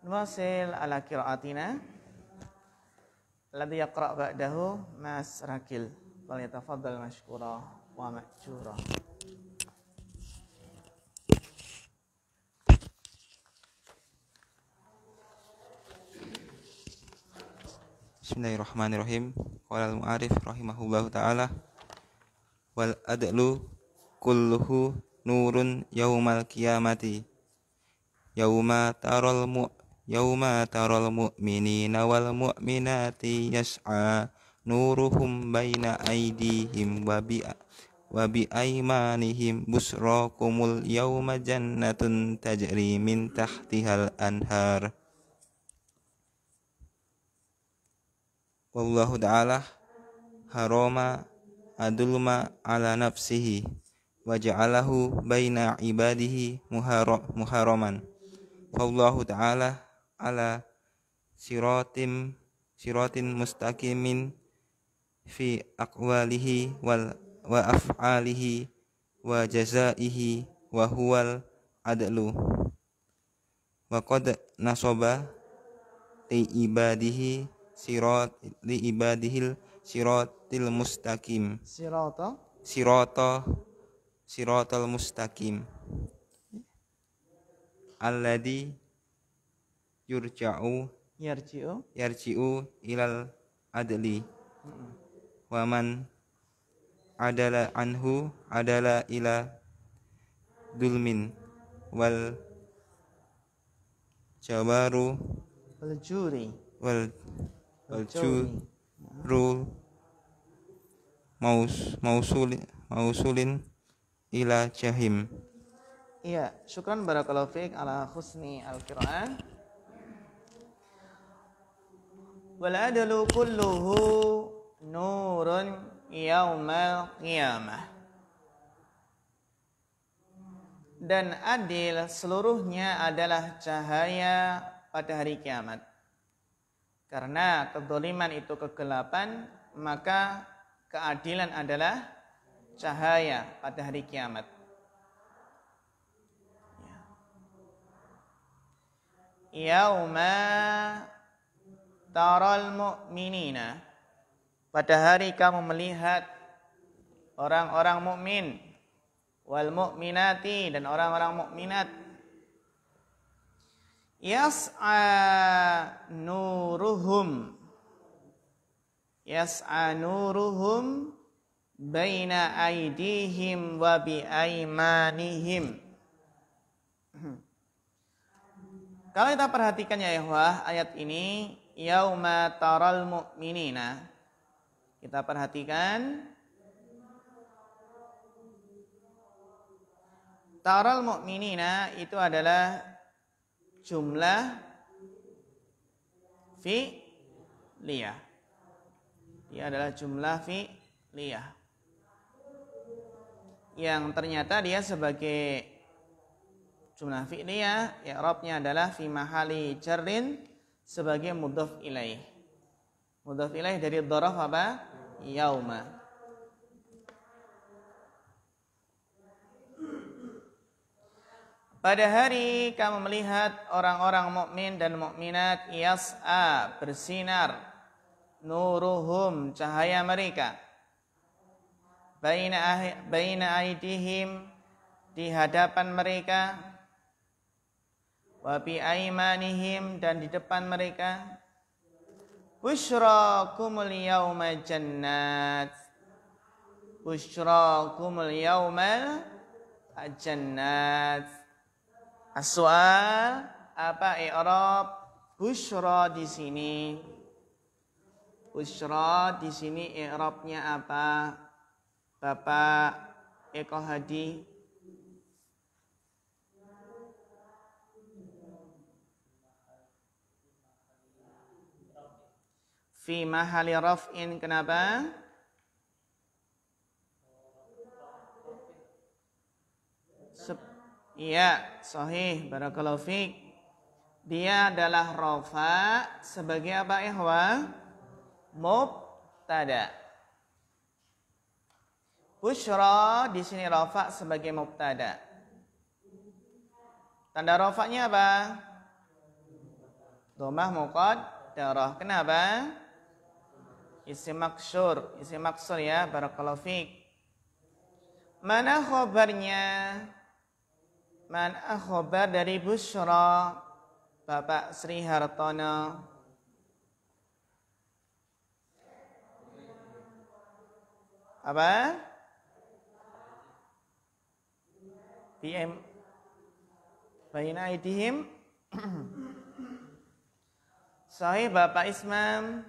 نواصل على قراءتنا. الذي يقرأ بعده ماس راكل فليتفضل مشكورا ومأجورا. Bismillahirrahmanirrahim. Qala al-mu'arif rahimahullahu ta'ala, wal adlu kulluhu nurun yaumal qiyamati yauma taral mu'minina wal mu'minati yas'a nuruhum baina aydihim wa bi aymanihim busrakumul yauma jannatun tajri min tahtihal anhar. Wallahu ta'ala harama adulma ala nafsihi wa ja'alahu baina ibadihi muharaman. Wallahu ta'ala ala siratin mustaqimin fi aqwalihi wa af'alihi wa jazaihi wa huwal adlu wa qad nasaba li ibadihil siratil mustaqim siratal mustaqim alladhi yarji'u ilal adli wa man adala anhu adala ila dulmin wal jawaru wal juru mausulin ila jahim. Iya, syukran barakallahu fiik ala husni al-qira'ah. Wal adlu kulluhu nurun yaumal qiyamah. Dan adil seluruhnya adalah cahaya pada hari kiamat. Karena kedzaliman itu kegelapan, maka keadilan adalah cahaya pada hari kiamat. Yauma taral mu'minina, pada hari kamu melihat orang-orang mukmin, wal mu'minati, dan orang-orang mukminat, yas'a nuruhum baina aydihim wa bi aymanihim. Kalau kita perhatikan ya ikhwah, ayat ini yauma taral mu'minina, kita perhatikan taral mu'minina itu adalah jumlah fi'liyah. Dia adalah jumlah fi'liyah yang ternyata dia sebagai jumlah fi'liyah, i'rabnya adalah fi mahali jarrin sebagai mudhaf ilaih. Mudhaf ilaih dari dzaraf apa? Yauma. Pada hari kamu melihat orang-orang mukmin dan mukminat, yas'a, bersinar, nuruhum, cahaya mereka, baina aydihim, di hadapan mereka, wa bi aymanihim, dan di depan mereka, busyrakumul yauma jannat, busyrakumul yauma jannat. As-soal, apa i'rab busyra di sini? Busyra di sini i'rabnya apa? Bapak Eko Hadi. Fi mahali raf'in, kenapa? Iya, sahih, barakallahu fiik. Dia adalah rafa sebagai apa ikhwah? Mubtada. Busyra di sini rafa sebagai mubtada. Tanda rafa'nya apa? Dhammah muqaddarah. Kenapa? Isim maksur ya, barakallahu fiik. Mana khobarnya? Mana khobar dari Busyra Bapak Sri Hartono? Apa? PM Baina aidihim. Sahih Bapak Ismam.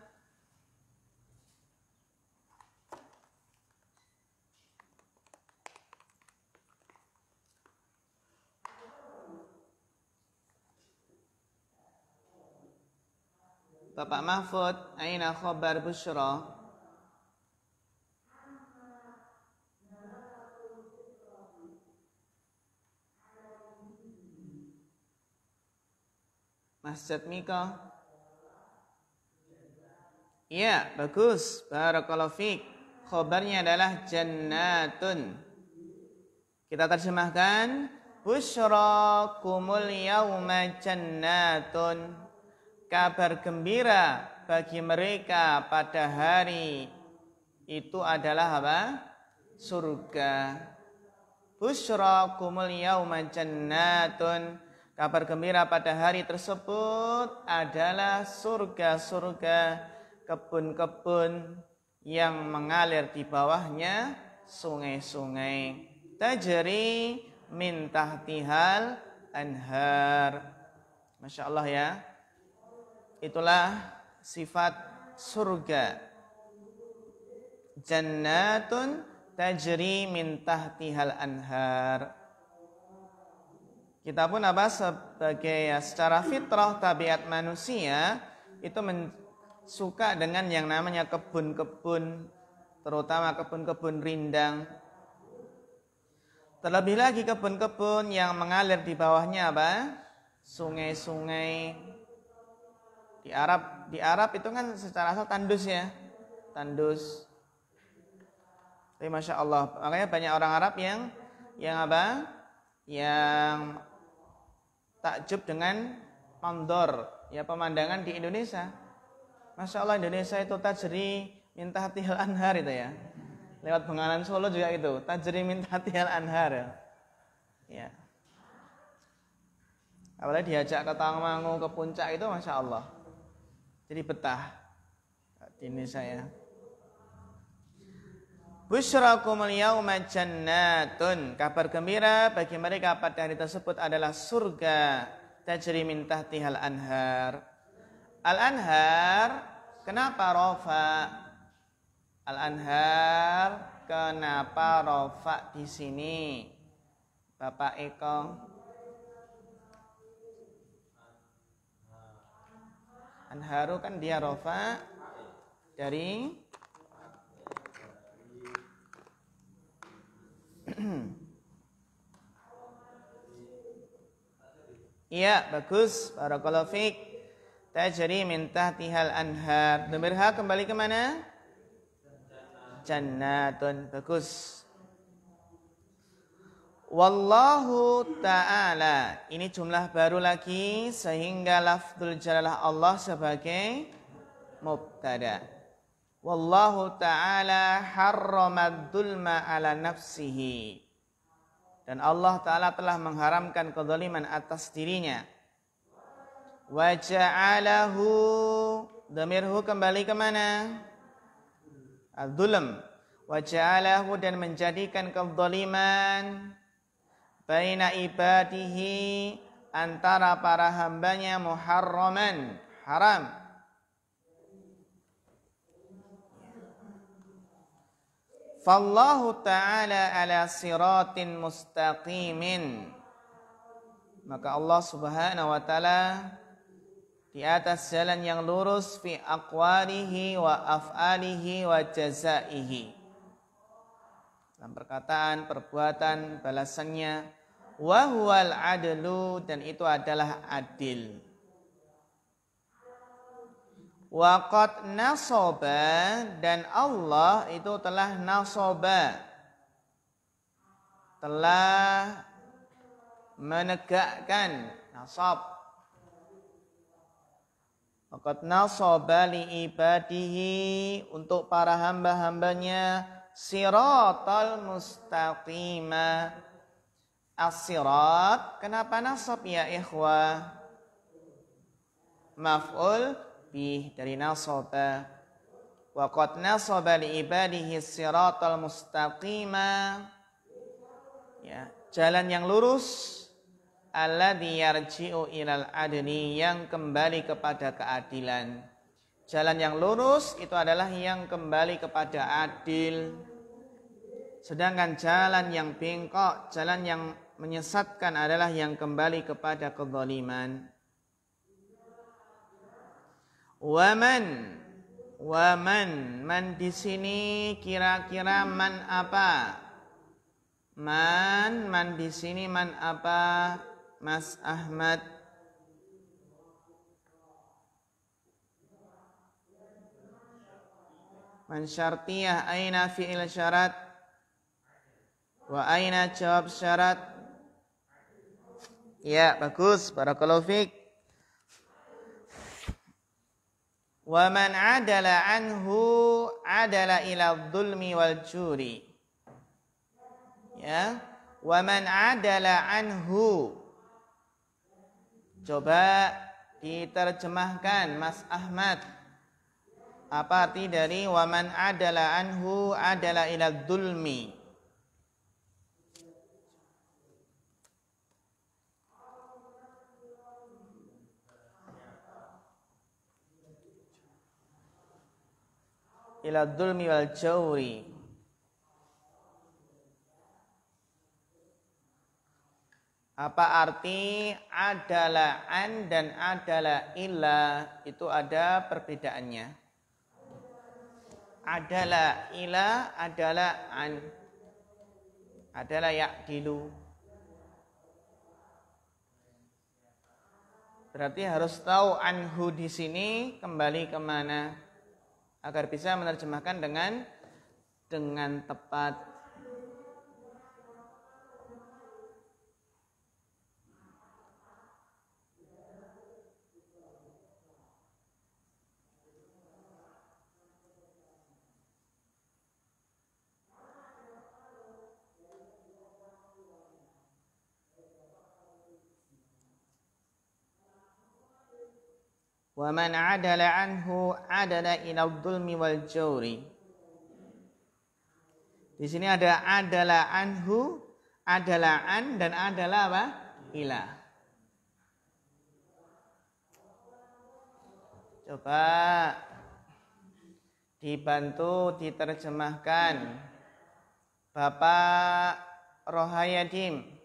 Bapak Mahfud, aina khabar Busyra? Masjid Mika. Iya, bagus. Barakallahu fiik. Khabarnya adalah jannatun. Kita terjemahkan, busyrakumul yauma jannatun. Kabar gembira bagi mereka pada hari itu adalah apa? Surga. Busyrakumul yauma jannatun. Kabar gembira pada hari tersebut adalah surga-surga, kebun-kebun yang mengalir di bawahnya sungai-sungai. Tajri min tahtihal anhar. Masya Allah ya. Itulah sifat surga. Jannatun tajri min tahtihal anhar. Kita pun apa sebagai secara fitrah tabiat manusia itu suka dengan yang namanya kebun-kebun, terutama kebun-kebun rindang. Terlebih lagi kebun-kebun yang mengalir di bawahnya apa? Sungai-sungai. Di Arab itu kan secara asal tandus ya, tandus. Tapi masya Allah, makanya banyak orang Arab yang apa? Yang takjub dengan mandor, ya pemandangan di Indonesia. Masya Allah Indonesia itu tajri min tahtihal anhar itu ya. Lewat Bengawan Solo juga itu, tajri min tahtihal anhar ya. Ya. Apalagi diajak ke Tawangmangu, ke puncak itu Masya Allah. Jadi betah di Indonesia ya. Busyrakumul yauma jannatun. Kabar gembira bagi mereka pada hari tersebut adalah surga. Tajri min tahtihal anhar. Al-anhar, kenapa rofa? Al-anhar, kenapa rofa di sini? Bapak Eko. Anharu kan dia rofa dari iya, bagus. Barakallahu fiik. Tajri min tahtihal anhar. Dhamir ha kembali ke mana? Jannatun. Bagus. Wallahu ta'ala. Ini jumlah baru lagi sehingga lafzul jalalah Allah sebagai mubtada. Wallahu ta'ala harramad dzulma ala nafsihi. Dan Allah Ta'ala telah mengharamkan kezaliman atas dirinya. Wa ja'alahu, dhamirhu kembali ke mana? Al-dzulm. Wa ja'alahu, dan menjadikan kezaliman baina ibadihi, antara para hambanya, muharraman, haram. Fallahu ta'ala ala siratin mustaqimin. Maka Allah subhanahu wa ta'ala di atas jalan yang lurus fi aqwalihi wa af'alihi wa jazaihi. Dalam perkataan, perbuatan, balasannya. Wa huwal adlu, dan itu adalah adil. Waqad nasoba, dan Allah itu telah nasoba, telah menegakkan, nasab. Faqad nasaba li ibadihi, untuk para hamba-hambanya, siratal mustaqima. As-sirat, kenapa nasab ya ikhwah? Maf'ul bih dari nasaba. Wa qad nasaba li ibadihi siratal mustaqima, ya, jalan yang lurus, alladzi yarji'u ilal adli, yang kembali kepada keadilan. Jalan yang lurus itu adalah yang kembali kepada adil. Sedangkan jalan yang bengkok, jalan yang menyesatkan adalah yang kembali kepada kezaliman. Man di sini kira-kira man apa? Man di sini man apa? Mas Ahmad. Man syartiyah, aina fi'il syarat? Wa aina jawab syarat? Ya, bagus. Barakallahu fiik. Wa man adala anhu adala ila dhulmi wal juri. Ya, wa man adala anhu. Coba diterjemahkan Mas Ahmad. Apa arti dari wa man adala anhu adala ila dhulmi? Ila dhulmi wal jawri. Apa arti adalah an dan adalah ila? Itu ada perbedaannya. Adalah ila adalah an. Adalah ya'dilu. Berarti harus tahu anhu di sini kembali kemana, agar bisa menerjemahkan dengan tepat. Wa man adala anhu adala ila dhulmi wal jawri. Di sini ada adala anhu, adala an, dan adala apa? Ila. Coba dibantu diterjemahkan Bapak Rohayadim.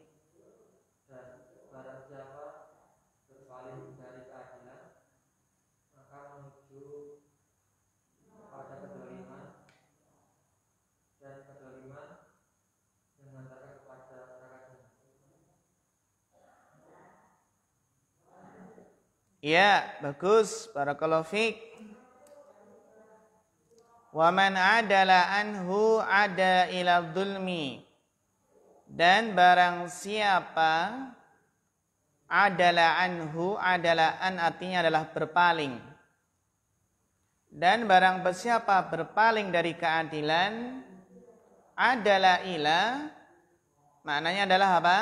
Ya, bagus. Barakallahu fiik. Wa man adala anhu ada ila dhulmi. Dan barang siapa adalah anhu, adalah an artinya adalah berpaling. Dan barang siapa berpaling dari keadilan, adalah ila, maknanya adalah apa?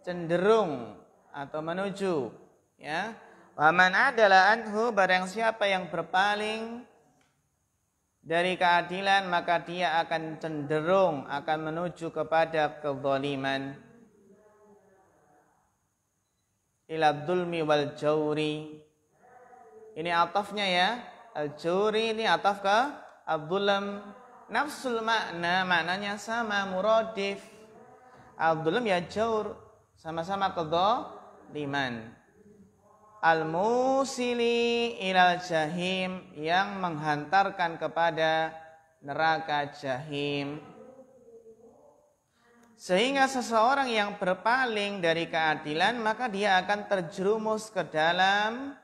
Cenderung atau menuju, ya. Wa man adalah anhu, barang siapa yang berpaling dari keadilan, maka dia akan cenderung, akan menuju kepada kezaliman. Ila dzulmi wal jawri. Ini atafnya ya. Al-jawri ini ataf ke al-dzulm. Nafsul makna, maknanya sama, muradif. Al-dzulm ya jawr, sama-sama kezaliman. Al-musili ilal jahim, yang menghantarkan kepada neraka jahim. Sehingga seseorang yang berpaling dari keadilan, maka dia akan terjerumus ke dalam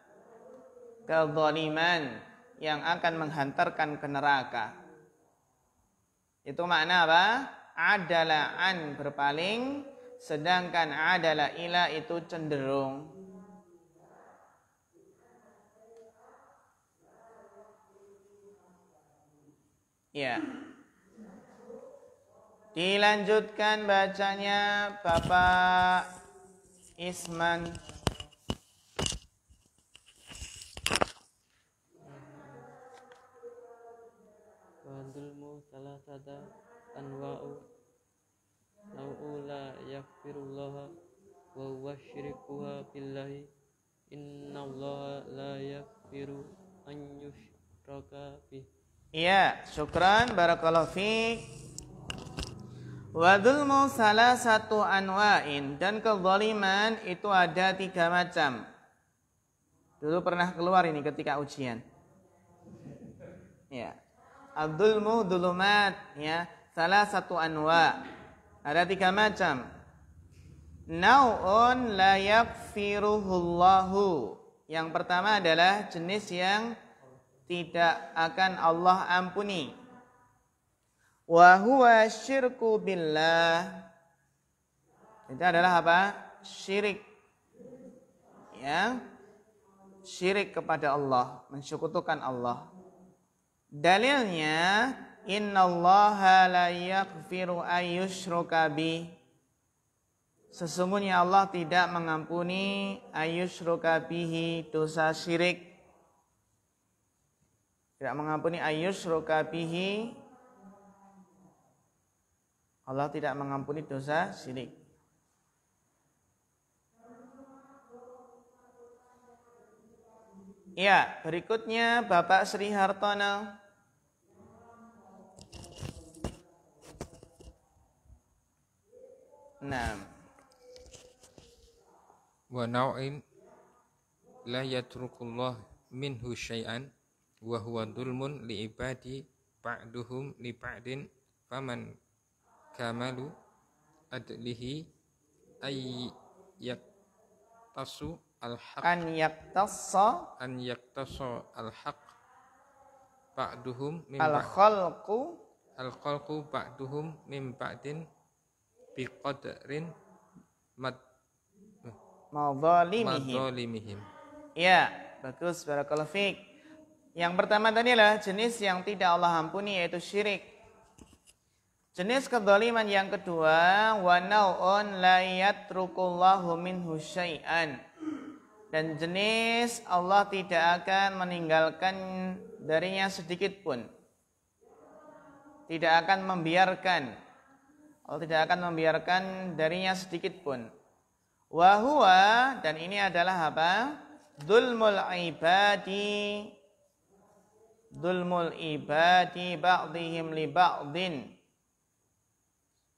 kezaliman yang akan menghantarkan ke neraka. Itu makna apa? Adalah an, berpaling, sedangkan adala ila itu cenderung. Ya. Dilanjutkan bacanya Bapak Isman. Wadulmu salasata anwa'u nau'u la yaghfirullaha wa huwa syirikuha billahi innallaha la yaghfiru an yushraka bih. Iya, syukran, barakallahu fiik. Wa dzulmu salasatu anwa'in, dan kezaliman itu ada 3 macam. Dulu pernah keluar ini ketika ujian. Ya. Adzulmu dzulumat, ya, salasatu anwa'. Ada 3 macam. Nau'un la yaghfiruhullahu. Yang pertama adalah jenis yang tidak akan Allah ampuni. Wa huwa syirku billah. Itu adalah apa? Syirik. Ya. Syirik kepada Allah, mensekutukan Allah. Dalilnya innallaha la yaghfiru ayyushraka bih. Sesungguhnya Allah tidak mengampuni ayyushraka bihi, dosa syirik. Tidak mengampuni ayyushraka bihi. Allah tidak mengampuni dosa syirik. Ya, berikutnya Bapak Sri Hartono. Wa nau'in la yatrukullah minhu syai'an wa huwa dhulmun li ibadi ba'duhum li ba'din faman kamalu adlihi ay yaktasu al-haq An yaktassa al-haq ba'duhum min al-khalqu ba'duhum min ba'din biqadrin madzalimihim. Ya, bagus, barakallahu fiik. Yang pertama tadi adalah jenis yang tidak Allah ampuni, yaitu syirik. Jenis kezaliman yang kedua, wa nau'un la yatrukullahu minhu syai'an. Dan jenis Allah tidak akan meninggalkan darinya sedikit pun. Tidak akan membiarkan. Allah tidak akan membiarkan darinya sedikit pun. Wa huwa, dan ini adalah apa? Dzulmul ibadi ba'dihim li ba'din.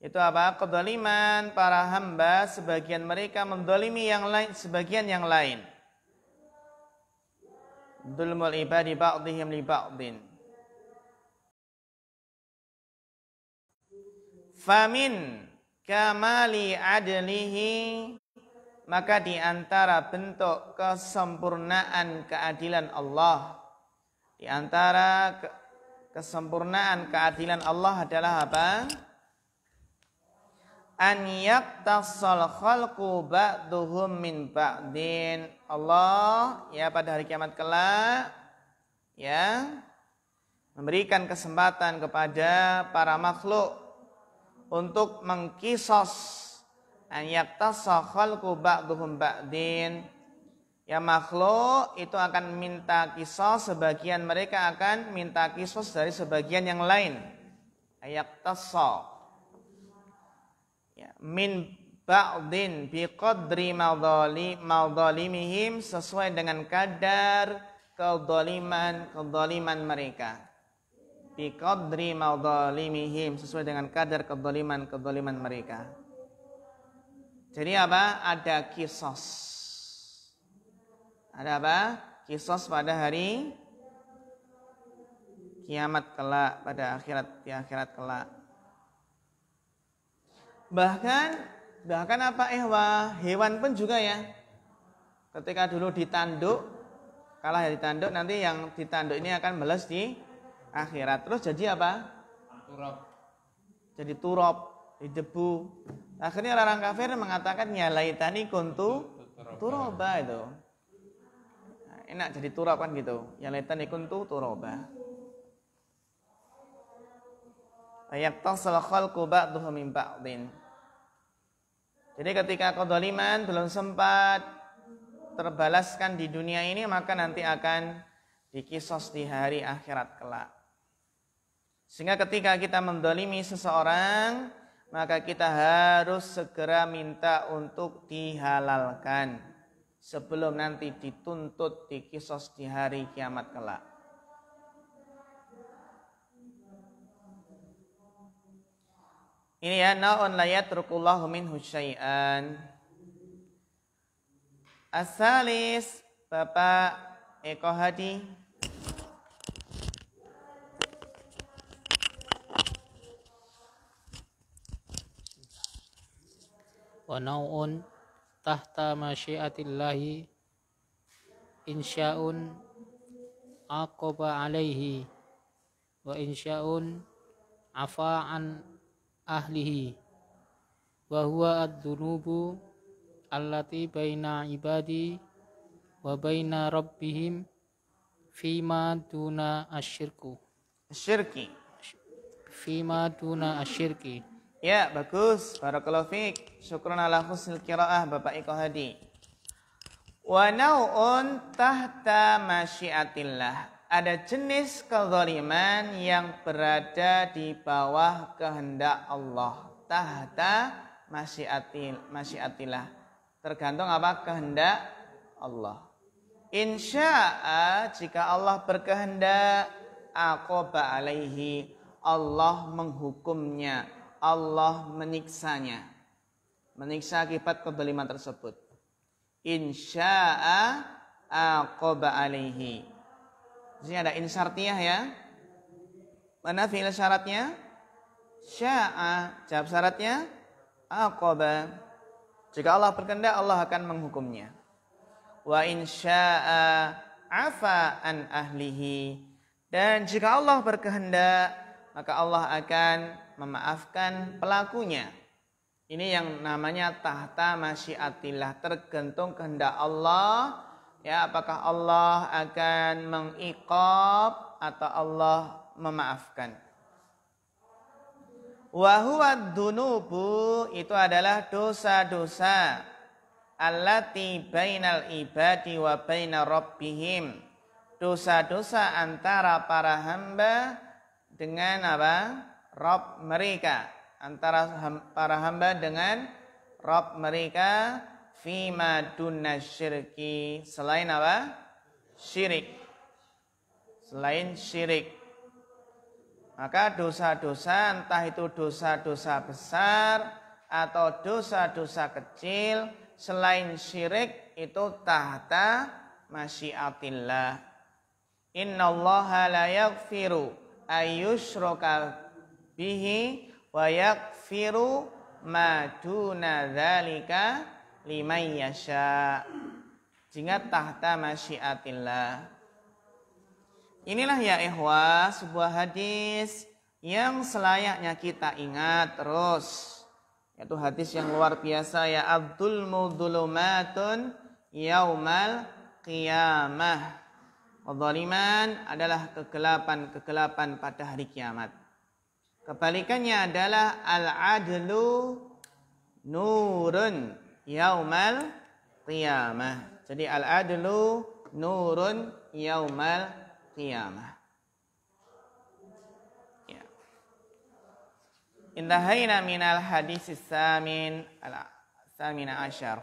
Itu apa? Kezaliman para hamba, sebagian mereka menzalimi yang lain, sebagian yang lain. Dzulmul ibadi ba'dihim li ba'din. Famin kamali adlihi, maka di antara bentuk kesempurnaan keadilan Allah, di antara kesempurnaan keadilan Allah adalah apa? An yaktassal khalqu ba'duhum min ba'din. Allah ya pada hari kiamat kelak ya memberikan kesempatan kepada para makhluk untuk mengkisos. An yaktassa khalqu ba'duhum ba'din. Ya, makhluk itu akan minta kisos, sebagian mereka akan minta kisos dari sebagian yang lain. Yaktassa. Ya, min ba'din biqadri madzalimihim, sesuai dengan kadar kezaliman mereka. Biqadri madzalimihim, sesuai dengan kadar kezaliman mereka. Jadi apa? Ada kisos. Ada apa? Kisos pada hari kiamat kelak, pada di akhirat kelak. Bahkan apa hewan pun juga ya. Ketika dulu ditanduk, kalah ya ditanduk, nanti yang ditanduk ini akan balas di akhirat. Terus jadi apa? Turab. Jadi turab, di debu. Akhirnya orang kafir mengatakan ya laitani kuntu turaba itu. Nah, enak jadi turab kan gitu. Ya laitani kuntu turaba. Ayaqtasal khalqu ba'duhum min ba'din. Jadi ketika kedzaliman belum sempat terbalaskan di dunia ini, maka nanti akan dikisos di hari akhirat kelak. Sehingga ketika kita mendolimi seseorang, maka kita harus segera minta untuk dihalalkan sebelum nanti dituntut dikisos di hari kiamat kelak. Ini ya, na'un la yatrukullahu minhu syai'an. Asalis, Bapak Eko Hadi. Wa nau'un tahta masyiatillahi insya'un aqaba alaihi wa insya'un afa'an ahlihi wa huwa ad-dunubu allati baina ibadi wa baina rabbihim fima duna asyirku Syirki. fima duna asyirki. Ya, bagus. Barakallahu fiik. Syukran ala husnil qiraah Bapak Eko Hadi. Wa nau'un tahta masyiatillah. Ada jenis kezaliman yang berada di bawah kehendak Allah. Tahta masyiatillah. Tergantung apa? Kehendak Allah. Insya'a, jika Allah berkehendak, aqaba alaihi, Allah menghukumnya, Allah menyiksanya. Menyiksa akibat kezaliman tersebut. Insya'a aqaba alaihi. Di sini ada insartiyah ya. Mana fi'il syaratnya? Sya'a. Jawab syaratnya aqaba. Jika Allah berkehendak, Allah akan menghukumnya. Wa in sya'a afa an ahlihi. Dan jika Allah berkehendak, maka Allah akan memaafkan pelakunya. Ini yang namanya tahta masyiatillah, tergantung kehendak Allah. Ya, apakah Allah akan mengiqab atau Allah memaafkan. Wa huwa dunubu, itu adalah dosa-dosa allati bainal ibadi wa baina rabbihim. Dosa-dosa antara para hamba dengan apa? Rabb mereka. Antara para hamba dengan Rabb mereka. Fima dunna syirki, selain apa? Syirik. Selain syirik. Maka dosa-dosa, entah itu dosa-dosa besar atau dosa-dosa kecil, selain syirik itu tahta masyiatillah. Innallaha la yaghfiru ayyushraka bihi wa yaghfiru ma duna dzalika liman yasha. Jika tahta masyiatillah. Inilah ya ikhwah, sebuah hadis yang selayaknya kita ingat terus. Yaitu hadis yang luar biasa ya, Abdul Mudulumatun yaumal qiyamah. Kezaliman adalah kegelapan pada hari kiamat. Kebalikannya adalah al-adlu nurun yaumal qiyamah. Jadi al-adlu nurun yaumal qiyamah. Ya. Intahaina minal hadis samin al-samina asyar.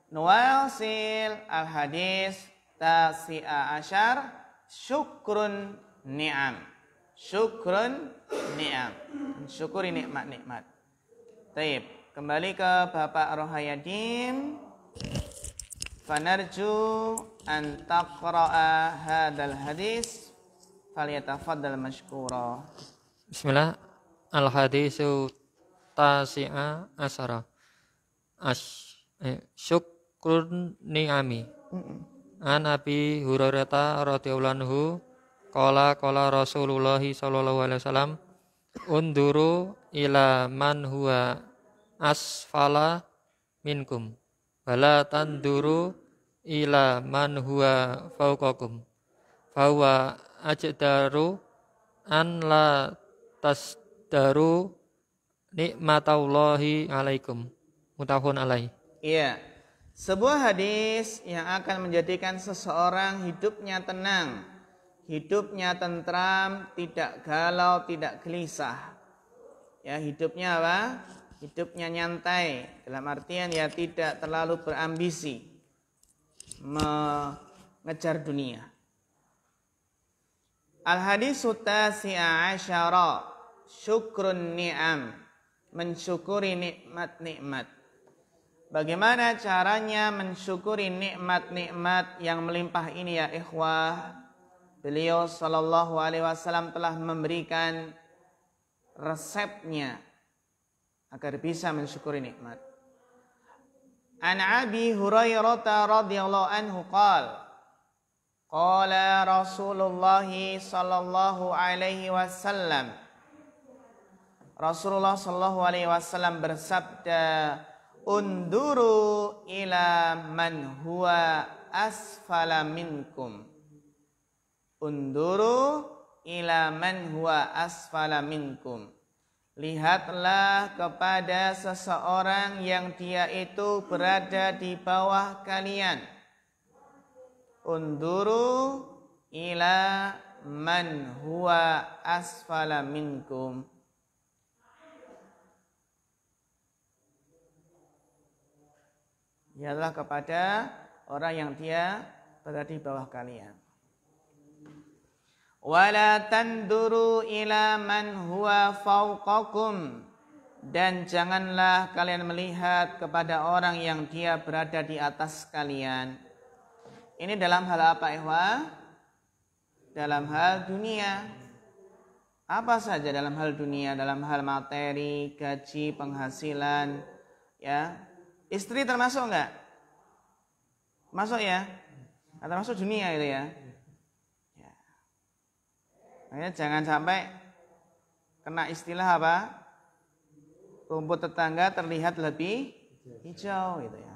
Nuwasil al-hadis tasi'a asyar, syukrun ni'am. Syukrun ni'am. Syukuri nikmat-nikmat. Taib. Kembali ke Bapak Rohayadim. Fanarju an taqra'a hadal hadis. Falyatafaddal mashkura. Bismillah. Al-hadisu tasi'a asyara. Syukrun ni'ami. An Abi Hurairah radhiyallahu anhu qala Rasulullah sallallahu alaihi wasallam unduru ila man huwa asfala minkum wala tanduru ila man huwa fawqakum fahuwa ajdaru an la tasdaru nikmatallahi alaikum mutafun alaih. Iya. Sebuah hadis yang akan menjadikan seseorang hidupnya tenang, hidupnya tentram, tidak galau, tidak gelisah. Ya, hidupnya apa? Hidupnya nyantai. Dalam artian ya tidak terlalu berambisi mengejar dunia. Al-hadisu tasi'a asyara, syukrun ni'am, mensyukuri nikmat-nikmat. Bagaimana caranya mensyukuri nikmat-nikmat yang melimpah ini ya ikhwah? Beliau sallallahu alaihi wasallam telah memberikan resepnya agar bisa mensyukuri nikmat. An Abi Hurairah radhiyallahu anhu qala Rasulullah sallallahu alaihi wasallam, Rasulullah sallallahu alaihi wasallam bersabda, unduru ila man huwa asfala minkum. Unduru ila man huwa asfala minkum. Lihatlah kepada seseorang yang dia itu berada di bawah kalian. Unduru ila man huwa asfala minkum. Lihatlah kepada orang yang dia berada di bawah kalian. Wala tanduru ila man huwa fawqakum, dan janganlah kalian melihat kepada orang yang dia berada di atas kalian. Ini dalam hal apa, ikhwah? Dalam hal dunia. Apa saja dalam hal dunia? Dalam hal materi, gaji, penghasilan, ya. Istri termasuk enggak? Masuk ya? Termasuk dunia itu ya. Makanya jangan sampai kena istilah apa? Rumput tetangga terlihat lebih hijau gitu ya.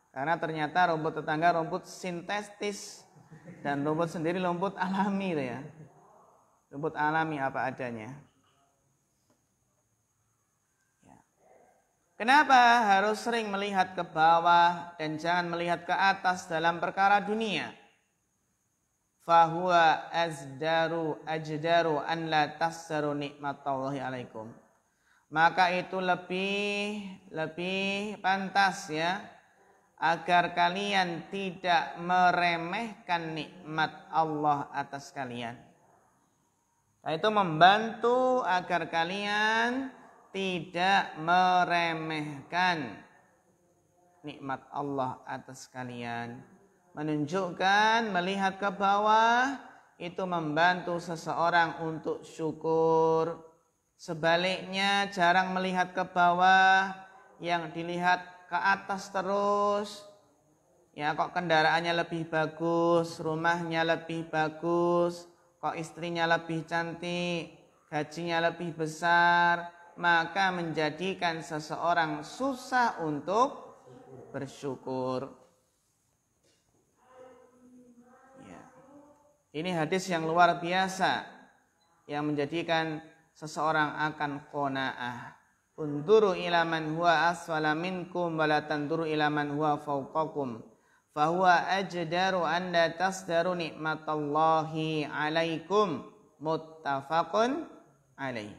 Karena ternyata rumput tetangga rumput sintetis dan rumput sendiri rumput alami gitu ya. Rumput alami apa adanya. Kenapa harus sering melihat ke bawah dan jangan melihat ke atas dalam perkara dunia? Fahuwa ajdaru an la tassaru nikmatallahi alaikum. Maka itu lebih pantas ya agar kalian tidak meremehkan nikmat Allah atas kalian. Itu membantu agar kalian tidak meremehkan nikmat Allah atas kalian. Menunjukkan melihat ke bawah itu membantu seseorang untuk syukur. Sebaliknya jarang melihat ke bawah, yang dilihat ke atas terus. Ya kok kendaraannya lebih bagus, rumahnya lebih bagus, kok istrinya lebih cantik, gajinya lebih besar, maka menjadikan seseorang susah untuk bersyukur. Ya. Ini hadis yang luar biasa yang menjadikan seseorang akan qanaah. Unduru ila man huwa asfala minkum wa la tanduru ila man huwa fawqakum. Fahuwa ajdaru an la tasdaru nikmatallahi alaikum. Muttafaqun alaih.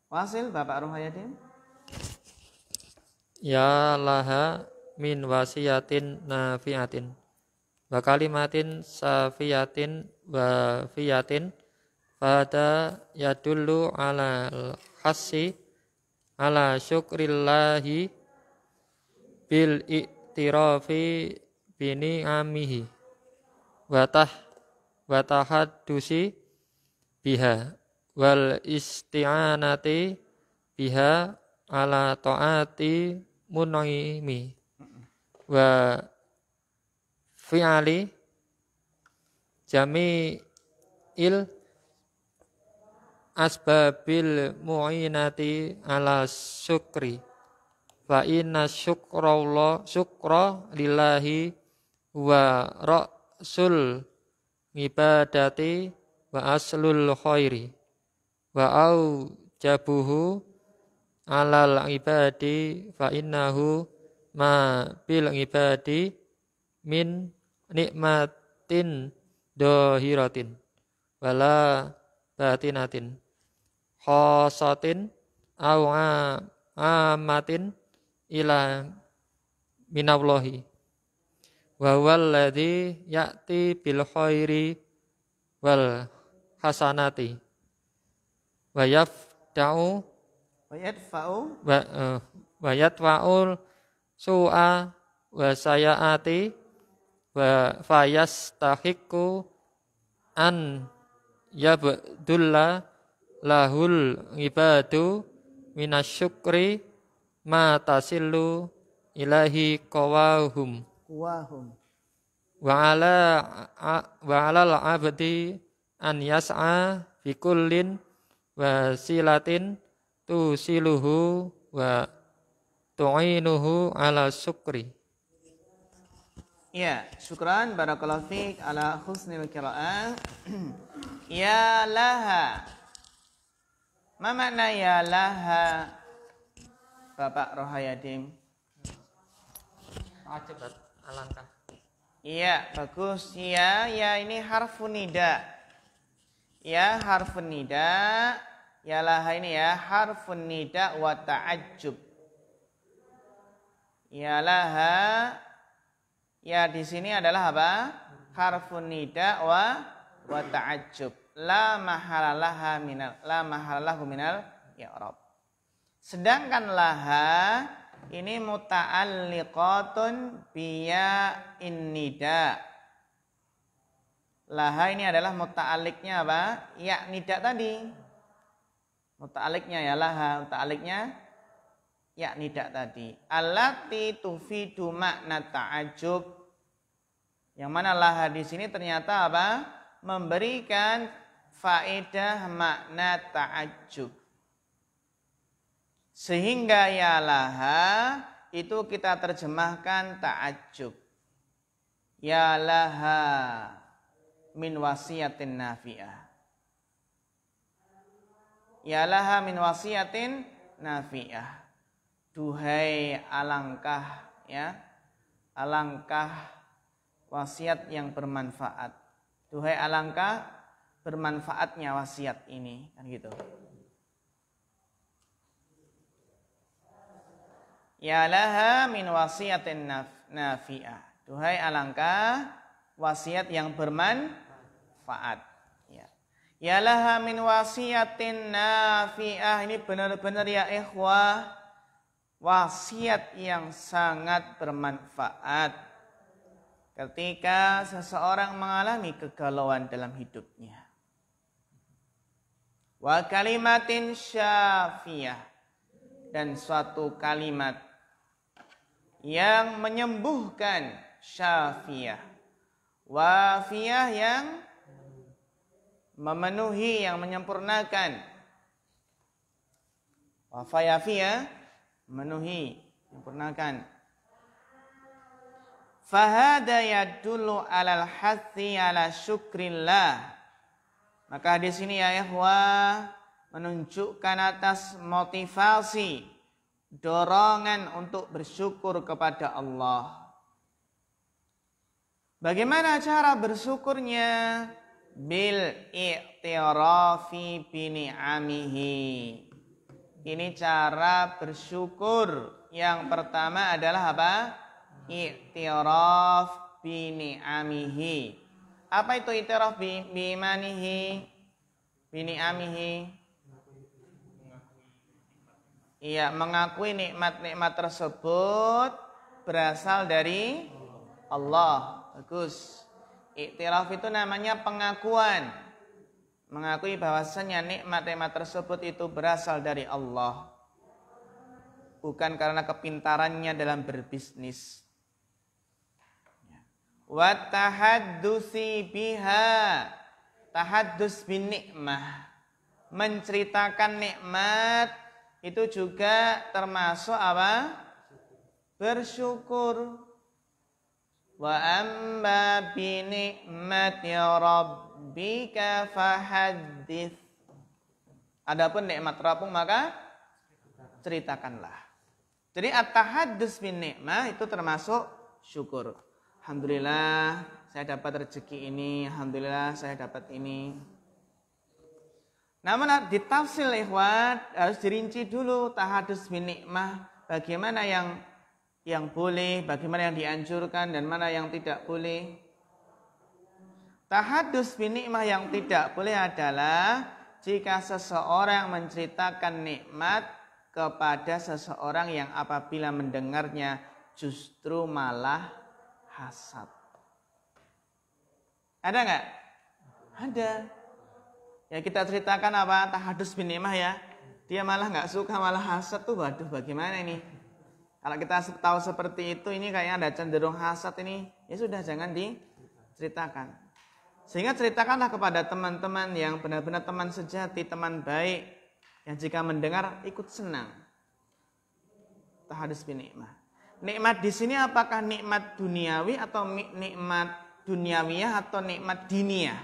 Wasil Bapak Ruhayatin. Ya laha min wasiyatin nafiatin wa kalimatin safiyatin wa fiyatin fada yadullu ala al-khassi ala syukrillahi bil iktirafi bini amihi wa tahaddusi biha wal isti'anati biha ala ta'ati mun'imi wa fi'ali jami'il asbabil mu'inati ala syukri. Fa inna syukra lillahi wa ra'sul ibadati wa aslul khairi wa au jabuhu alal ibadi fa innahu ma bil ibadi min nikmatin dohiratin wala batinatin khosatin au amatin ila minallahi wa walladzi ya'ti bil khairi wal hasanati wa yafda'u wa yadfa'ul su'a wa sayati wa fayastahiqu an yabdulla lahul ibadu minasyukri ma tasillu ilahi qawahum wa alal abdi an yas'a fi kullin wasilatin tusiluhu wa tu'inuhu ala syukri. Ya, syukran barakallahu fiik ala husnil qiraah. Ya laha. Ma makna ya laha? Bapak Rohayadim. Ajabat alangkah. Iya, bagus. Ya ini harfun nida. Ya harfun nida. Ya laha ini ya harfun nida wa ta'ajjub. Ya laha. Ya di sini adalah apa? Harfun nida wa ta'ajjub. La mahalalahu minal i'rab. Sedangkan laha ini muta'alliqatun biya innida. Laha ini adalah muta'alliqnya apa? Ya nida tadi. Muta'alliqnya ya laha, muta'alliqnya ya nida tadi. Allati tufidu makna ta'ajjub. Yang mana laha di sini ternyata apa? Memberikan faedah makna ta'ajjub. Sehingga ya laha itu kita terjemahkan ta'ajjub. Ya laha min wasiyatin nafi'ah. Ya laha min wasiyatin nafi'ah. Duhai alangkah ya. Alangkah wasiat yang bermanfaat. Duhai alangkah bermanfaatnya wasiat ini, kan gitu. Ya laha min wasiyatin nafi'ah. Duhai alangkah wasiat yang bermanfaat. Ya laha min wasiyatin nafi'ah. Ini benar-benar ya ikhwah. Wasiat yang sangat bermanfaat. Ketika seseorang mengalami kegalauan dalam hidupnya. Wa kalimatin syafiyah. Dan suatu kalimat yang menyembuhkan, syafiyah. Wafiyah yang memenuhi, yang menyempurnakan. Wafayafiyah, memenuhi, menyempurnakan. Fahada yadullu alal hathi ala syukrillah. Maka di sini ya ikhwah menunjukkan atas motivasi, dorongan untuk bersyukur kepada Allah. Bagaimana cara bersyukurnya? Bil i'tirafi bi ni'amihi. Ini cara bersyukur. Yang pertama adalah apa? I'tiraf bi ni'amihi. Apa itu i'tiraf bi imanihi? Bi ni'amihi. Iya, mengakui nikmat-nikmat tersebut berasal dari Allah. Bagus. Iktiraf itu namanya pengakuan. Mengakui bahwasanya nikmat-nikmat tersebut itu berasal dari Allah. Bukan karena kepintarannya dalam berbisnis. Wa tahaddusi biha. Tahaddus bin nikmah. menceritakan nikmat itu juga termasuk apa? Bersyukur. Wa amma bi ni'mati rabbika fahaddits. Adapun nikmat Rabbmu maka ceritakanlah. Jadi at-tahaddus bin nikmah itu termasuk syukur. Alhamdulillah saya dapat rezeki ini, alhamdulillah saya dapat ini. Namun ditafsir ikhwan harus dirinci dulu tahadus bin nikmah, bagaimana yang boleh, bagaimana yang dianjurkan dan mana yang tidak boleh. Tahadus bin nikmah yang tidak boleh adalah jika seseorang menceritakan nikmat kepada seseorang yang apabila mendengarnya justru malah hasad. Ada nggak? Ada. Ya kita ceritakan apa? Tahadus bin nikmah ya. Dia malah nggak suka, malah hasad tuh. Waduh, bagaimana ini? Kalau kita tahu seperti itu, ini kayaknya ada cenderung hasad ini. Ya sudah, jangan diceritakan. Sehingga ceritakanlah kepada teman-teman yang benar-benar teman sejati, teman baik, yang jika mendengar ikut senang. Tahadus bin nikmah. Nikmat di sini apakah nikmat duniawi atau nikmat duniawiyah atau nikmat diniyah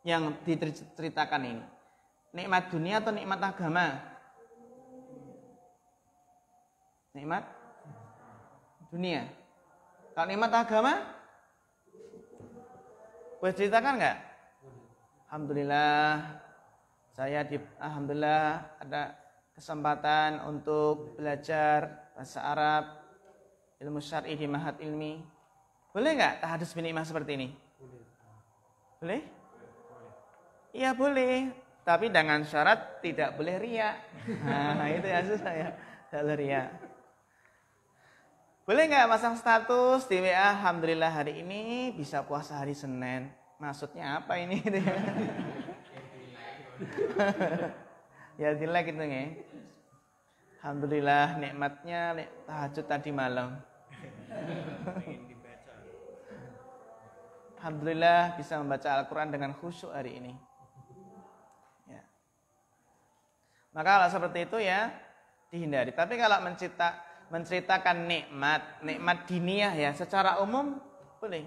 yang diceritakan ini? Nikmat dunia atau nikmat agama? Nikmat dunia. Kalau nikmat agama, boleh ceritakan nggak? Alhamdulillah, alhamdulillah ada kesempatan untuk belajar bahasa Arab, ilmu syar'i di Ma'had Ilmi. Boleh nggak tahadus bin nikmah seperti ini? Boleh? Iya boleh, tapi dengan syarat tidak boleh riya. Nah itu ya susah ya, tidak boleh riya. Boleh nggak pasang status di WA, alhamdulillah hari ini bisa puasa hari Senin. Maksudnya apa ini? Ya jelek gitu nge. Alhamdulillah nikmatnya tahajud tadi malam. Alhamdulillah bisa membaca Al-Quran dengan khusyuk hari ini. Ya. Maka kalau seperti itu ya dihindari. Tapi kalau menceritakan nikmat diniyah ya secara umum boleh.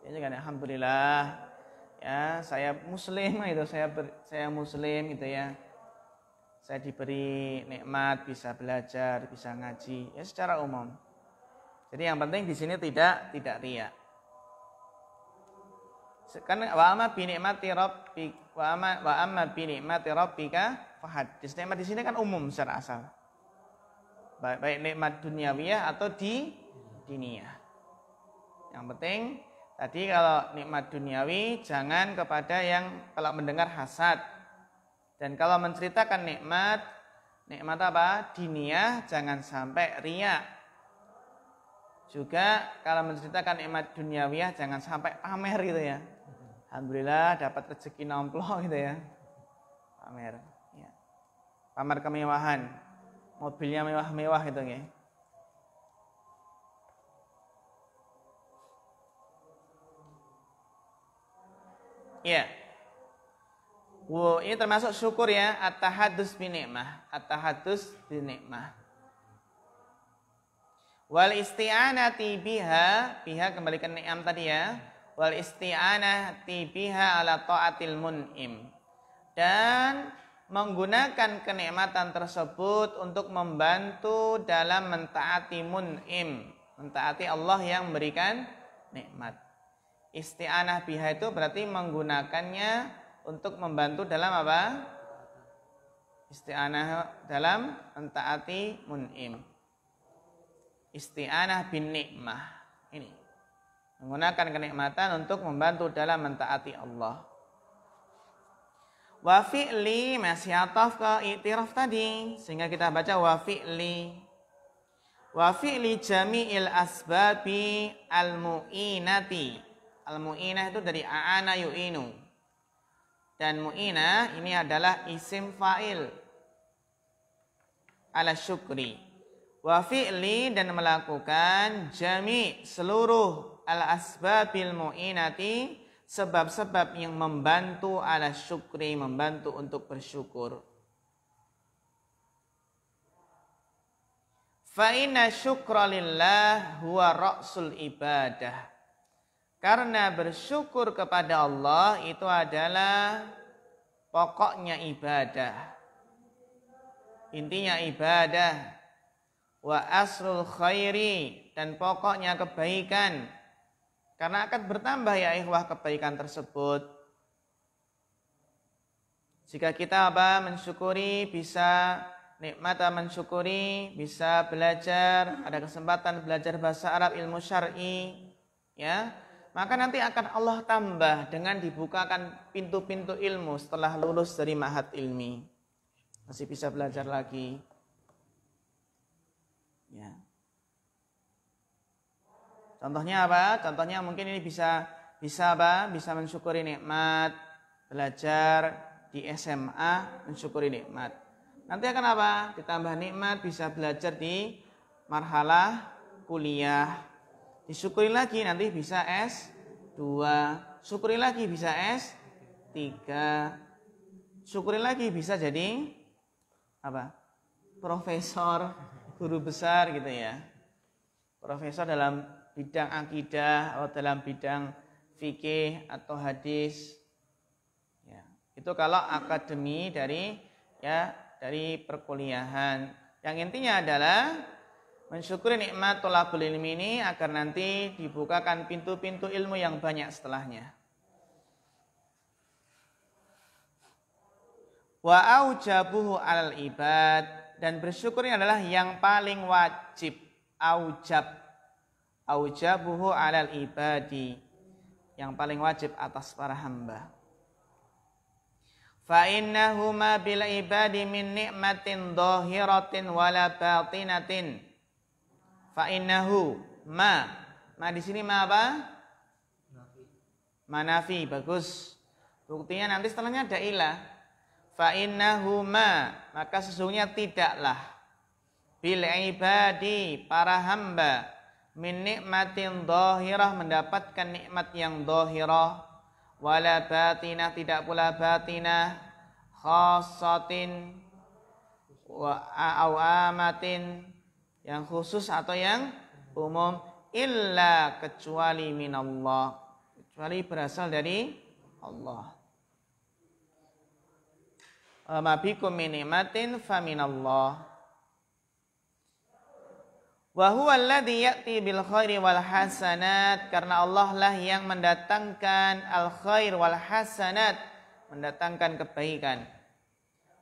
Ya kan, alhamdulillah ya saya muslim gitu, saya muslim gitu ya. Saya diberi nikmat bisa belajar, bisa ngaji ya secara umum. Jadi yang penting di sini tidak riya. Kan wa amma bi ni'mati rabbika fahaddits. Nikmat di sini kan umum secara asal. Baik nikmat duniawiyah atau diniyah. Yang penting tadi kalau nikmat duniawi jangan kepada yang kalau mendengar hasad. Dan kalau menceritakan nikmat apa? Diniyah jangan sampai riya. Juga kalau menceritakan nikmat duniawiyah jangan sampai pamer gitu ya. Alhamdulillah dapat rezeki nomplok gitu ya. Pamer. Ya. Pamer kemewahan. Mobilnya mewah-mewah gitu ya. Iya. Wow, ini termasuk syukur ya, at-tahaddus bin nikmah, at-tahaddus bin nikmah. Wal isti'anati biha kembali ke ni'am tadi ya. Wal isti'anati biha ala ta'atil mun'im. Dan menggunakan kenikmatan tersebut untuk membantu dalam mentaati mun'im, mentaati Allah yang memberikan nikmat. Isti'anah biha itu berarti menggunakannya untuk membantu dalam apa? Isti'anah dalam mentaati mun'im. Isti'anah bin nikmah. Ini menggunakan kenikmatan untuk membantu dalam mentaati Allah. Wa fi'li masih ataf ke i'tiraf tadi, sehingga kita baca wa fi'li. Wa fi'li jami'il asbabi al-mu'inati. Al-mu'inah itu dari a'ana yu'inu. Dan mu'inah ini adalah isim fa'il ala syukri. Wa fi'li dan melakukan jami' seluruh al-asbabil mu'inati, sebab-sebab yang membantu ala syukri, membantu untuk bersyukur. Fa inna syukra lillah huwa ra'sul ibadah. Karena bersyukur kepada Allah itu adalah pokoknya ibadah. Intinya ibadah. Wa asrul khairi, dan pokoknya kebaikan. Karena akan bertambah ya ikhwah kebaikan tersebut. Jika kita mensyukuri, bisa nikmat mensyukuri, bisa belajar, ada kesempatan belajar bahasa Arab, ilmu syar'i, ya, maka nanti akan Allah tambah dengan dibukakan pintu-pintu ilmu setelah lulus dari ma'had ilmi. Masih bisa belajar lagi. Ya. Contohnya apa? Contohnya mungkin ini bisa mensyukuri nikmat, belajar di SMA, mensyukuri nikmat. Nanti akan apa? Ditambah nikmat, bisa belajar di marhalah kuliah. Disyukuri lagi nanti bisa S2. Syukuri lagi bisa S3. Syukuri lagi bisa jadi apa? Profesor, guru besar gitu ya. Profesor dalam bidang akidah atau dalam bidang fikih atau hadis. Ya, itu kalau akademi dari perkuliahan. Yang intinya adalah mensyukuri nikmat thalabul ilmi ini agar nanti dibukakan pintu-pintu ilmu yang banyak setelahnya. Wa aujabuhu alal ibad, dan bersyukur ini adalah yang paling wajib. Aujabuhu alal ibadi, yang paling wajib atas para hamba. Fa innahuma bil ibadi min ni'matin dhahiratin wala batinatin. Fa innahu ma di sini ma apa? Manafi, bagus. Buktinya nanti setelahnya ada ilah. Fa innahu ma, maka sesungguhnya tidaklah bil ibadi, para hamba, min ni'matin dhahirah, mendapatkan nikmat yang dhahirah, wala batinah, tidak pula batinah, khassatin wa amatin, yang khusus atau yang umum, illa, kecuali minallah, kecuali berasal dari Allah. Ma bikum min ni'matin fa minallah. Wa huwa alladhi ya'ti bil khairi wal hasanat, karena Allah lah yang mendatangkan al khair wal hasanat, mendatangkan kebaikan.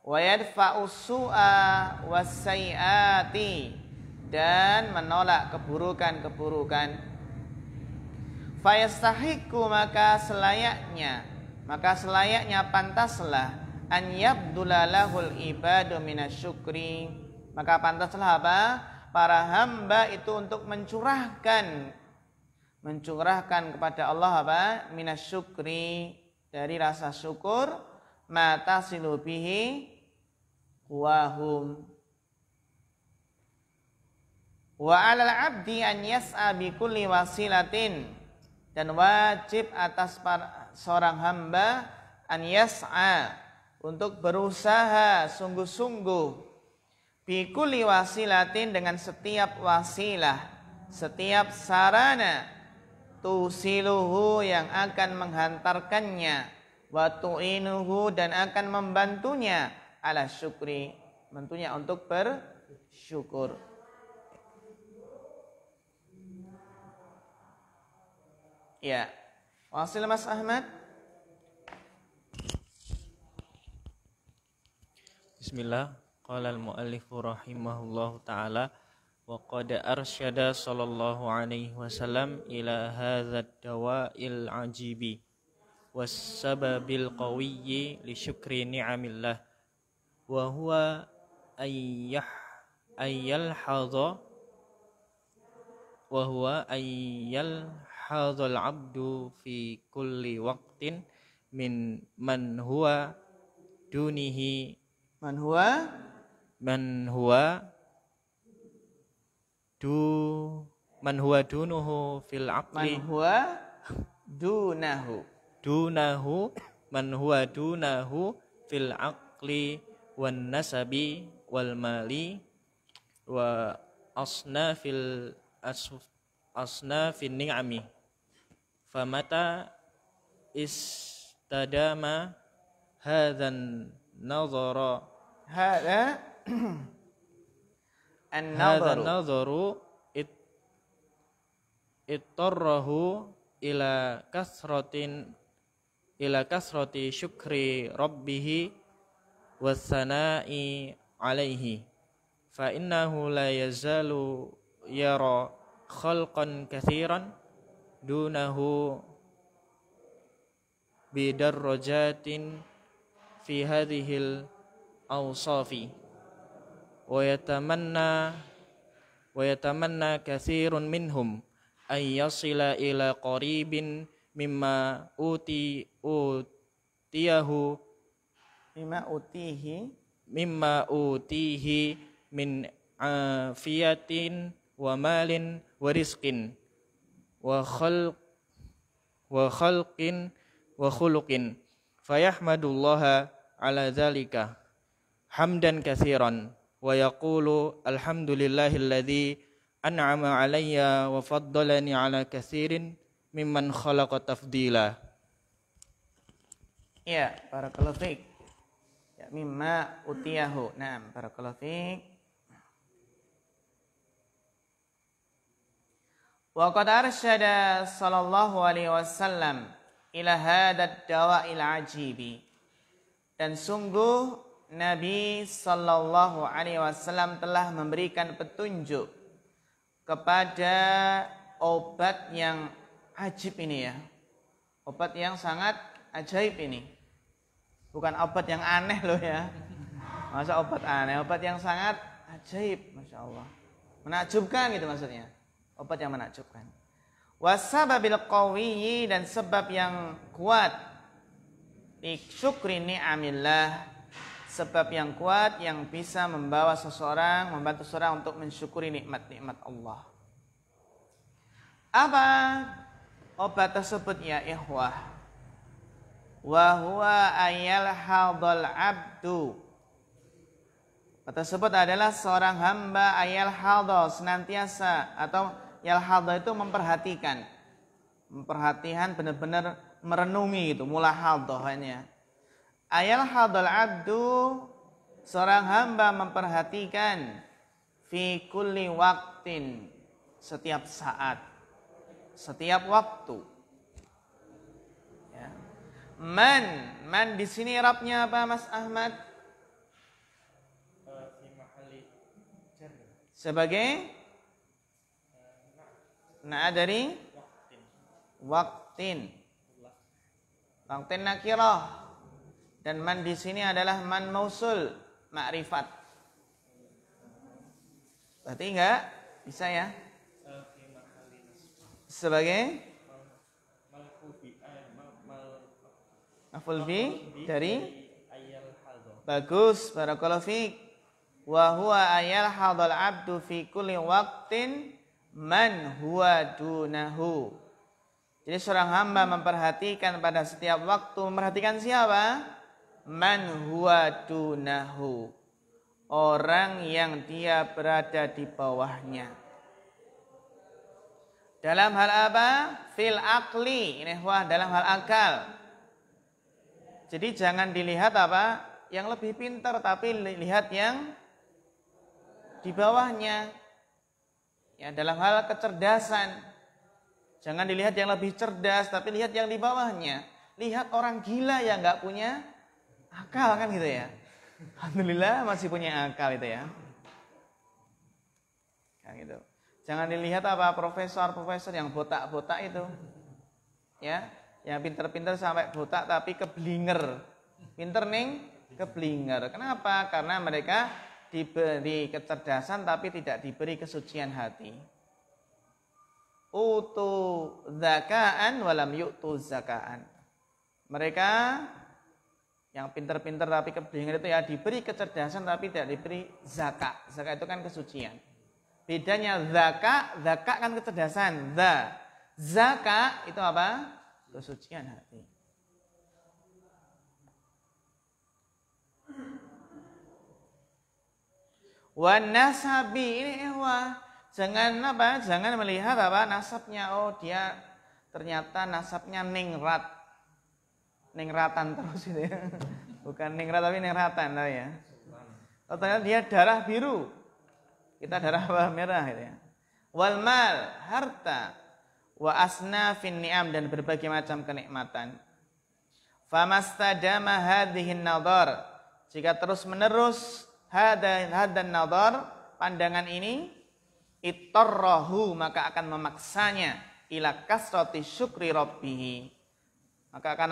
Wa yadfa'u su'a was sayyiati, dan menolak keburukan-keburukan. Fa yastahiqu, maka selayaknya pantaslah an yabdula lahul ibadu minasyukri, maka pantaslah apa? Para hamba itu untuk mencurahkan kepada Allah apa? Minasyukri, dari rasa syukur, mata silubihi wahum. Wa 'alal 'abdi an yas'a bi kulli wasilatin, dan wajib atas seorang hamba an yas'a, untuk berusaha sungguh-sungguh, bi kulli wasilatin, dengan setiap wasilah, setiap sarana, tusiluhu, yang akan menghantarkannya, wa tu'inuhu, dan akan membantunya, ala syukri, membantunya untuk bersyukur. Ya, wasil Mas Ahmad. Bismillah. Qala al-muallifu rahimahullahu ta'ala wa qad arsyada sallallahu alaihi wasallam ila hadzal dawa'il ajibi was sababil qawiyyi li syukri ni'amillah wa huwa ayyalhadhal abdu fi kulli waqtin min man huwa dunihi man huwa dunuhu fil aqli, Man huwa dunahu dunahu fil aqli wan nasabi wal mali wa asnafil ni'ami famata istadama hadzan nadhara Hada an-nadharu ittarrahu ila kasrati syukri rabbih wassana'i alaihi fa innahu la yazalu yara khalqan katsiran dunahu bidarrajatin fi hadhil awsafi wa yatamanna katsirun minhum ay yasila ila qaribin mimma utihi min afiyatin wa malin wa rizqin wa khalqin wa khuluqin fayahmadullaha ala dzalika hamdan katsiran wa yaqulu alhamdulillahilladzi an'ama alayya wa faddalani ala katsirin mimman khalaqa tafdila. Ya, barakallahu fiik. Ya, mimma utiyahu. Naam, barakallahu fiik. Wa qad arsyada sallallahu alaihi wasallam ila hadad dawa'il ajibi. Dan sungguh Nabi sallallahu alaihi wasallam telah memberikan petunjuk kepada obat yang ajib ini ya. Obat yang sangat ajaib ini. Bukan obat yang aneh loh ya. Masa obat aneh, obat yang sangat ajaib, Masya Allah. Menakjubkan gitu maksudnya. Obat yang menakjubkan. Wasababil qawiyyi, dan sebab yang kuat. Syukri ni'amillah, sebab yang kuat yang bisa membawa seseorang, membantu seseorang untuk mensyukuri nikmat-nikmat Allah. Apa obat tersebut ya ikhwah? Wa huwa ayal hadal abdu. Obat tersebut adalah seorang hamba ayal hadal, senantiasa, atau yal hadal itu memperhatikan. Memperhatikan benar-benar merenungi gitu, mulahadhahnya. Ayal hadal abdu, seorang hamba memperhatikan fi kulli waktin, setiap saat, setiap waktu. Ya. Man di sini Arabnya apa Mas Ahmad? Sebagai dari waktin. Waktin nakirah. Dan man di sini adalah man mausul, ma'rifat. Berarti enggak bisa ya? Sebagai maf'ul bi dari bagus, barakallahu fiik. Wa huwa ayal hadal abdu fi kulli waqtin man huwa dunahu. Jadi seorang hamba memperhatikan pada setiap waktu, memperhatikan siapa? Man huwa dunahu, orang yang dia berada di bawahnya. Dalam hal apa? Fil akli, ini dalam hal akal. Jadi jangan dilihat apa yang lebih pintar, tapi lihat yang di bawahnya. Ya, dalam hal kecerdasan, jangan dilihat yang lebih cerdas, tapi lihat yang di bawahnya. Lihat orang gila yang nggak punya akal kan gitu ya. Alhamdulillah masih punya akal itu ya. Kan gitu. Jangan dilihat apa profesor yang botak-botak itu. Ya, yang pinter-pinter sampai botak tapi keblinger. Pinter ning keblinger. Kenapa? Karena mereka diberi kecerdasan tapi tidak diberi kesucian hati. Utu zakaan walam yu'tu zakaan. Mereka yang pintar-pintar tapi keblinger itu ya diberi kecerdasan tapi tidak diberi zakat. Zakat itu kan kesucian. Bedanya zakat kan kecerdasan. Zakat itu apa? Kesucian hati. Wan nasabi, ini jangan melihat nasabnya. Oh, dia ternyata nasabnya ningrat. Ningratan terus itu ya. Bukan ningrat tapi ningratan tahu ya. Oh, ternyata dia darah biru. Kita darah merah gitu ya. Wal mal, harta. Wa asnafin ni'am, dan berbagai macam kenikmatan. Famastadama hadhihin nadhar, jika terus menerus hadan nadhar, pandangan ini, ittarrahu, maka akan memaksanya ila kasrati syukri rabbih, maka akan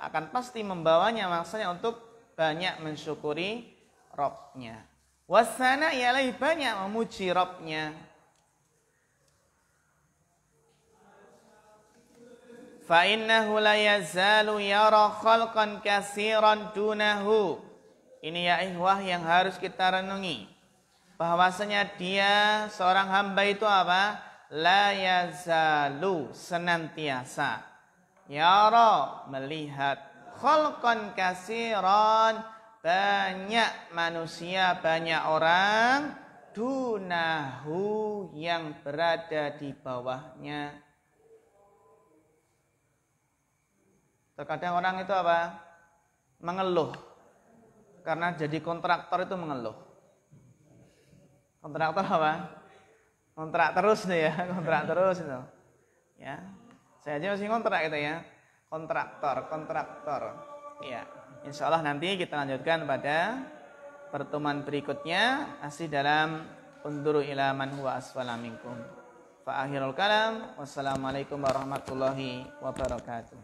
akan pasti membawanya, maksudnya untuk banyak mensyukuri Rabbnya. Wasana, ialah banyak memuji Rabbnya. Fa innahu la yazalu yara khalqan katsiran dunahu. Ini ya ikhwah yang harus kita renungi. Bahwasanya dia seorang hamba itu la yazalu, senantiasa. Yara, melihat. Khalqan katsiran, banyak manusia, banyak orang. Dunahu, yang berada di bawahnya. Terkadang orang itu mengeluh. Karena jadi kontraktor itu mengeluh. Kontraktor kontrak terus nih ya, kontrak terus itu. Ya. Saya aja masih kontrak gitu ya. Kontraktor. Ya. Insyaallah nanti kita lanjutkan pada pertemuan berikutnya, masih dalam unduru ila man huwa asfala minkum. Fa akhirul kalam, wassalamualaikum warahmatullahi wabarakatuh.